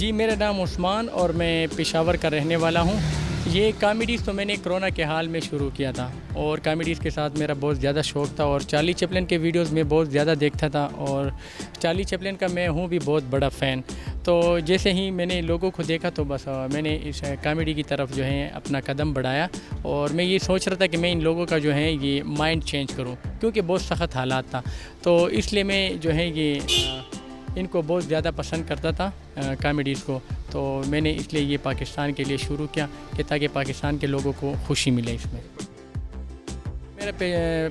جی میرا نام عثمان اور میں پشاور کا رہنے والا ہوں۔ یہ کامیڈیز تو میں نے کرونا کے حال میں شروع کیا تھا اور کامیڈیز کے ساتھ میرا بہت زیادہ شوق تھا اور چارلی چپلن کے ویڈیوز میں بہت زیادہ دیکھتا تھا اور چارلی چپلن کا میں ہوں بھی بہت بڑا فین۔ تو جیسے ہی میں نے لوگوں کو دیکھا تو بس میں نے اس کامیڈی کی طرف جو ہے اپنا قدم بڑھایا اور میں یہ سوچ رہا تھا کہ میں ان لوگوں کا جو ہے یہ مائنڈ چینج کروں کیونکہ بہت سخت حالات تھا، تو اس لیے میں جو ہے یہ ان کو بہت زیادہ پسند کرتا تھا کامیڈیز کو، تو میں نے اس لیے یہ پاکستان کے لیے شروع کیا کہ تاکہ پاکستان کے لوگوں کو خوشی ملے اس میں۔ میرا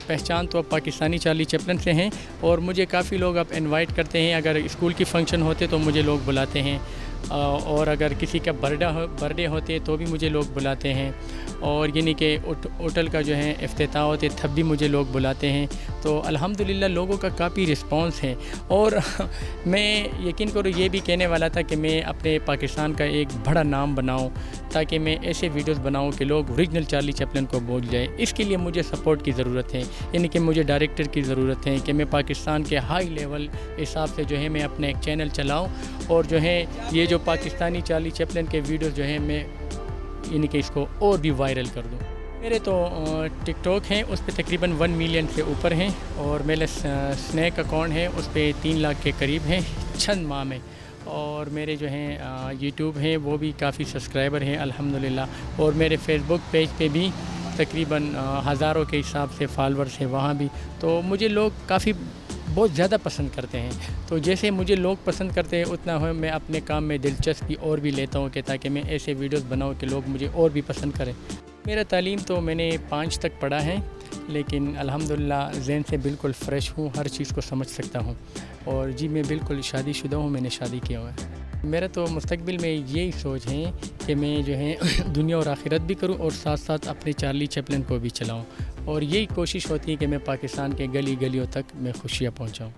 پہچان تو اب پاکستانی چارلی چپلن سے ہیں اور مجھے کافی لوگ اب انوائٹ کرتے ہیں، اگر اسکول کی فنکشن ہوتے تو مجھے لوگ بلاتے ہیں اور اگر کسی کا برتھ ڈے ہوتے تو بھی مجھے لوگ بلاتے ہیں، اور یعنی کہ ہوٹل کا جو ہے افتتاح ہوتے تب بھی مجھے لوگ بلاتے ہیں، تو الحمدللہ لوگوں کا کافی رسپانس ہے۔ اور میں یقین کرو یہ بھی کہنے والا تھا کہ میں اپنے پاکستان کا ایک بڑا نام بناؤں تاکہ میں ایسے ویڈیوز بناؤں کہ لوگ اوریجنل چارلی چپلن کو بول جائے۔ اس کے لیے مجھے سپورٹ کی ضرورت ہے، یعنی کہ مجھے ڈائریکٹر کی ضرورت ہے کہ میں پاکستان کے ہائی لیول حساب سے جو ہے میں اپنا ایک چینل چلاؤں اور جو ہے یہ جو پاکستانی چارلی چپلن کے ویڈیوز جو ہیں میں یعنی کہ اس کو اور بھی وائرل کر دوں۔ میرے تو ٹک ٹاک ہیں، اس پہ تقریباً 1 ملین سے اوپر ہیں، اور میرا سنیک اکاؤنٹ ہے اس پہ 3 لاکھ کے قریب ہیں چند ماہ میں، اور میرے جو ہیں یوٹیوب ہیں وہ بھی کافی سبسکرائبر ہیں الحمدللہ، اور میرے فیس بک پیج پہ بھی تقریباً ہزاروں کے حساب سے فالورز ہیں وہاں بھی، تو مجھے لوگ کافی بہت زیادہ پسند کرتے ہیں۔ تو جیسے مجھے لوگ پسند کرتے ہیں اتنا میں اپنے کام میں دلچسپی اور بھی لیتا ہوں کہ تاکہ میں ایسے ویڈیوز بناؤں کہ لوگ مجھے اور بھی پسند کریں۔ میرا تعلیم تو میں نے 5 تک پڑھا ہے، لیکن الحمدللہ ذہن سے بالکل فریش ہوں، ہر چیز کو سمجھ سکتا ہوں، اور جی میں بالکل شادی شدہ ہوں، میں نے شادی کیا ہوا ہے۔ میرا تو مستقبل میں یہی سوچ ہے کہ میں جو ہے دنیا اور آخرت بھی کروں اور ساتھ ساتھ اپنے چارلی چپلن کو بھی چلاؤں، اور یہی کوشش ہوتی ہے کہ میں پاکستان کے گلی گلیوں تک میں خوشیاں پہنچاؤں۔